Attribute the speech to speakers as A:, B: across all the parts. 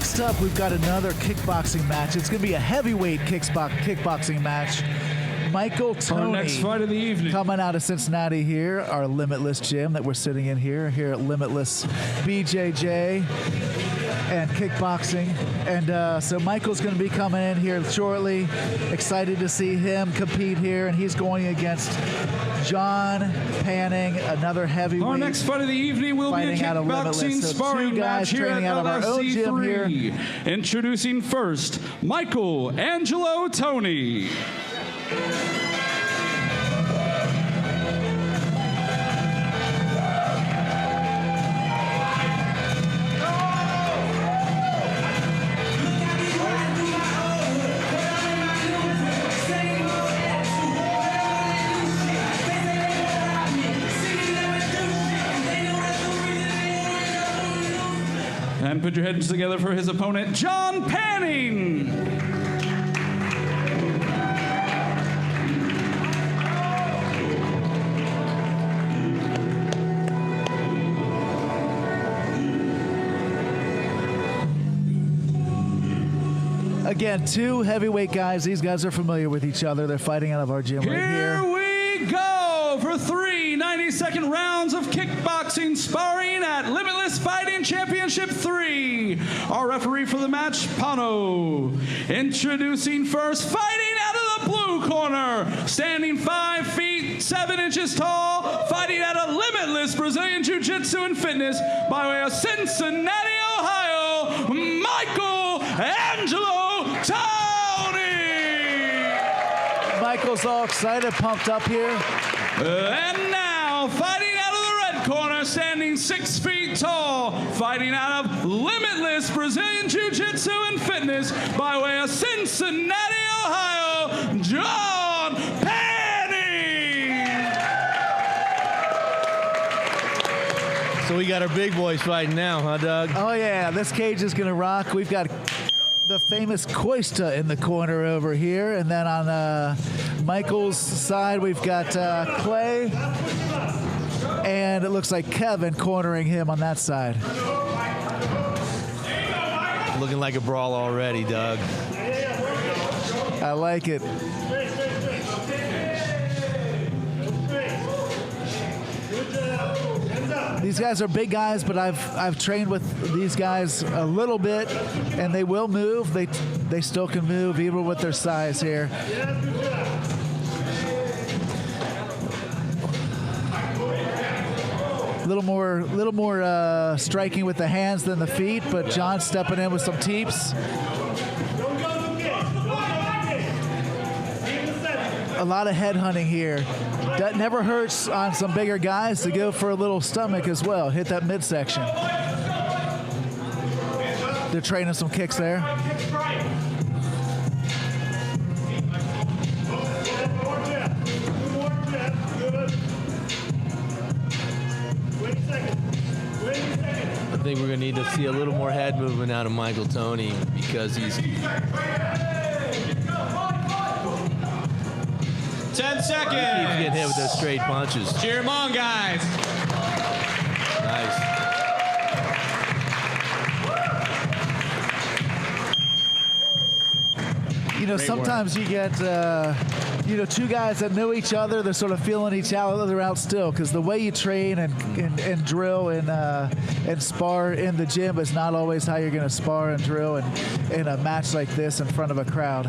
A: next up, we've got another kickboxing match. It's going to be a heavyweight kickboxing match. Michael Toney,
B: our next fight of the evening,
A: coming out of Cincinnati here, our Limitless gym that we're sitting in here at Limitless BJJ and kickboxing. And so Michael's going to be coming in here shortly. Excited to see him compete here, and he's going against John Panning, another heavyweight.
B: Our next fight of the evening will be a kickboxing sparring match here at LFC3. Introducing first, Michael Angelo Toney. And put your heads together for his opponent, John Panning.
A: Again, two heavyweight guys. These guys are familiar with each other. They're fighting out of our gym right here.
B: Here we go for 3 90-second rounds of kickboxing sparring at Limitless Fighting Championship 3. Our referee for the match, Pano. Introducing first, fighting out of the blue corner, standing 5 feet 7 inches tall, fighting out of Limitless Brazilian Jiu-Jitsu and Fitness by way of Cincinnati, Ohio, Michael Angelo Toney.
A: Michael's all excited, pumped up here.
B: And now, fighting out of the red corner, standing 6 feet tall, fighting out of Limitless Brazilian Jiu-Jitsu and Fitness by way of Cincinnati, Ohio, John Panning.
C: So we got our big boys fighting now, huh, Doug?
A: Oh, yeah, this cage is going to rock. We've got the famous Coista in the corner over here. And then on Michael's side, we've got Clay. And it looks like Kevin cornering him on that side.
C: Looking like a brawl already, Doug.
A: I like it. These guys are big guys, but I've trained with these guys a little bit, and they will move. They still can move even with their size here. A little more striking with the hands than the feet, but John stepping in with some teeps. A lot of head hunting here. That never hurts on some bigger guys to go for a little stomach as well. Hit that midsection. They're training some kicks there.
C: I think we're going to need to see a little more head movement out of Michael Toney because he's...
B: 10 seconds.
C: He keeps getting hit with those straight punches.
B: Cheer him on, guys.
C: Nice.
A: You know, sometimes you get, you know, two guys that know each other. They're sort of feeling each other out still because the way you train and drill and spar in the gym is not always how you're going to spar and drill in a match like this in front of a crowd.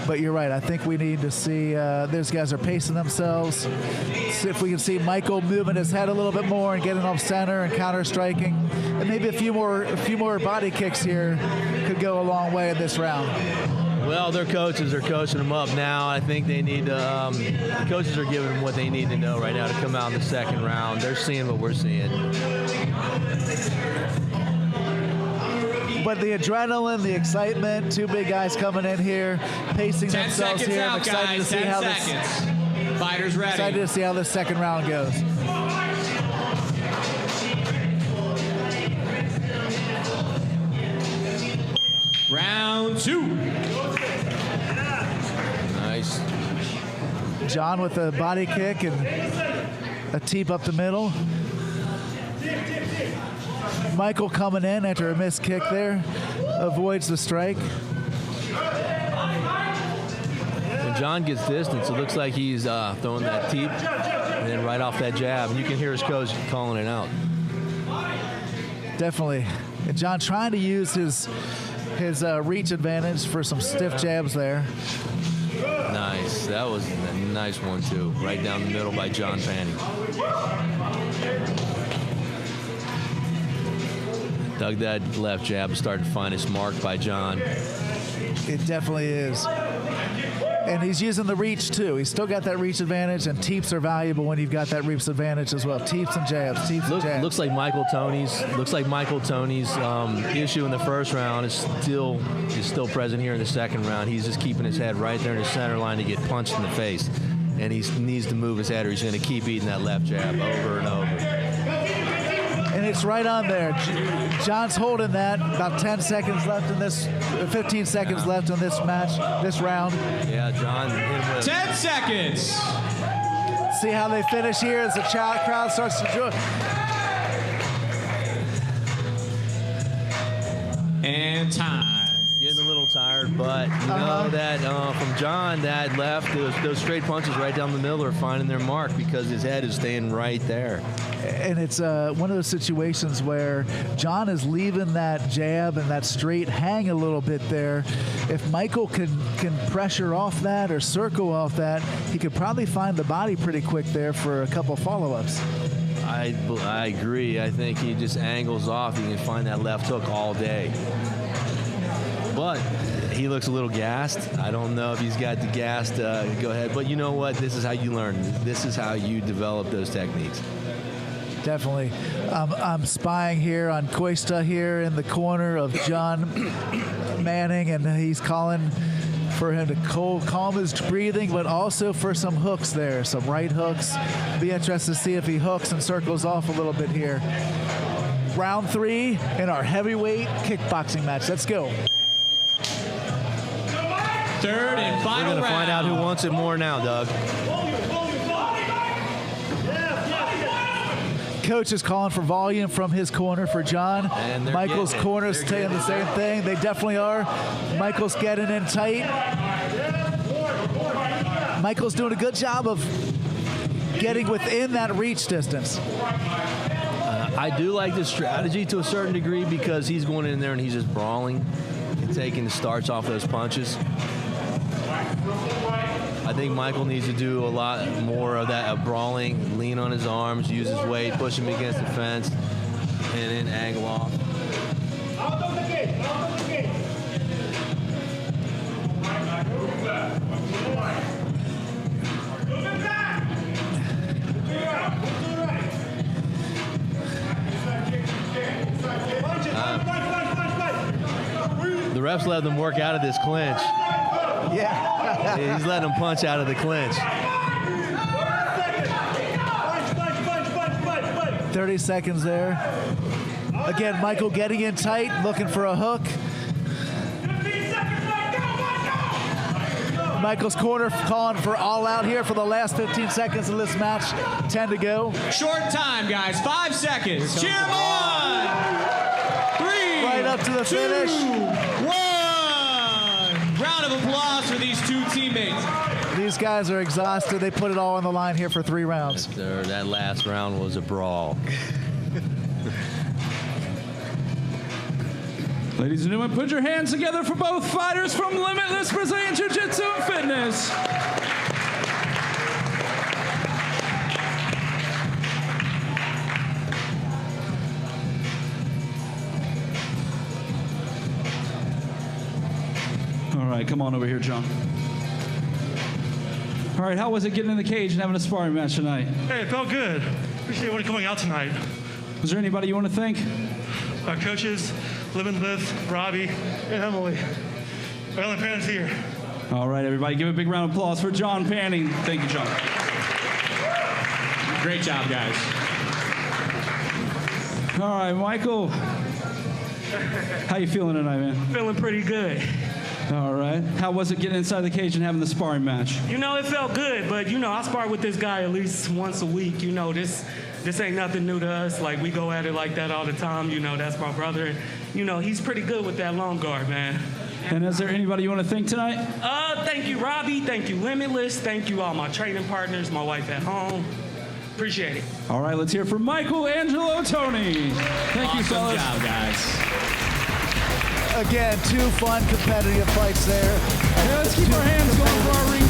A: But you're right. I think we need to see those guys are pacing themselves. See if we can see Michael moving his head a little bit more and getting off center and counter striking, and maybe a few more body kicks here could go a long way in this round.
C: Well, their coaches are coaching them up now. I think they need to, the coaches are giving them what they need to know right now to come out in the second round. They're seeing what we're seeing.
A: But the adrenaline, the excitement, two big guys coming in here, pacing themselves here. I'm excited to see how this.
B: Fighters ready.
A: Excited to see how this second round goes.
B: Round 2.
C: Nice.
A: John with a body kick and a teep up the middle. Michael coming in after a missed kick there, avoids the strike.
C: When John gets distance, it looks like he's throwing that teep and then right off that jab. And you can hear his coach calling it out.
A: Definitely. And John trying to use his reach advantage for some stiff jabs there.
C: Nice. That was a nice one, too. Right down the middle by John Panning. Dug that left jab, started to find its mark by John.
A: It definitely is. And he's using the reach, too. He's still got that reach advantage, and teeps are valuable when you've got that reach advantage as well. Teeps and jabs, teeps and jabs.
C: Looks like Michael Toney's issue in the first round is still present here in the second round. He's just keeping his head right there in the center line to get punched in the face. And he needs to move his head or he's going to keep eating that left jab over and over.
A: And it's right on there. John's holding that. About 10 seconds left in this, 15 seconds left in this match, this round.
C: Yeah, John hit him with
B: 10 seconds.
A: See how they finish here as the crowd starts to join.
B: And time.
C: Getting a little tired, but you know that from John, that left, those straight punches right down the middle are finding their mark because his head is staying right there.
A: And it's one of those situations where John is leaving that jab and that straight hang a little bit there. If Michael can pressure off that or circle off that, he could probably find the body pretty quick there for a couple follow-ups.
C: I agree. I think he just angles off. He can find that left hook all day. But he looks a little gassed. I don't know if he's got the gas to go ahead. But you know what? This is how you learn. This is how you develop those techniques.
A: Definitely. I'm spying here on Coista here in the corner of John Manning, and he's calling for him to calm his breathing, but also for some hooks there, some right hooks. Be interested to see if he hooks and circles off a little bit here. Round 3 in our heavyweight kickboxing match. Let's go.
B: Third and final round.
C: We're going to find out who wants it more now, Doug.
A: Coach is calling for volume from his corner for John. Michael's corner is saying the same thing. They definitely are. Michael's getting in tight. Michael's doing a good job of getting within that reach distance.
C: I do like this strategy to a certain degree because he's going in there and he's just brawling and taking the starts off those punches. I think Michael needs to do a lot more of that, of brawling, lean on his arms, use his weight, push him against the fence, and then angle off. The refs let them work out of this clinch.
A: Yeah.
C: He's letting them punch out of the clinch.
A: 30 seconds there. Again, Michael getting in tight, looking for a hook. Michael's corner calling for all out here for the last 15 seconds of this match. 10 to go.
B: Short time, guys. 5 seconds. Cheer them on. 3.
A: Right up to the
B: 2,
A: finish.
B: 1. Round of applause for these two teammates.
A: These guys are exhausted. They put it all on the line here for 3 rounds.
C: That last round was a brawl.
B: Ladies and gentlemen, put your hands together for both fighters from Limitless Brazilian Jiu-Jitsu and Fitness. All right, come on over here, John. All right, how was it getting in the cage and having a sparring match tonight?
D: Hey, it felt good. Appreciate everybody coming out tonight.
B: Was there anybody you want to thank?
D: Our coaches, Limitless, Robbie, and Emily. Our only parents here.
B: All right, everybody, give a big round of applause for John Panning. Thank you, John. Great job, guys. All right, Michael. How you feeling tonight, man?
D: Feeling pretty good.
B: All right. How was it getting inside the cage and having the sparring match?
D: You know, it felt good, but, you know, I spar with this guy at least once a week. You know, this this ain't nothing new to us. Like, we go at it like that all the time. You know, that's my brother. You know, he's pretty good with that long guard, man.
B: And is there anybody you want to thank tonight?
D: Thank you, Robbie. Thank you, Limitless. Thank you, all my training partners, my wife at home. Appreciate it.
B: All right, let's hear from Michael, Angelo, Tony. Thank you, fellas.
E: Awesome job, guys.
A: Again, 2 fun competitive fights there.
B: Okay, let's keep our hands going for our ring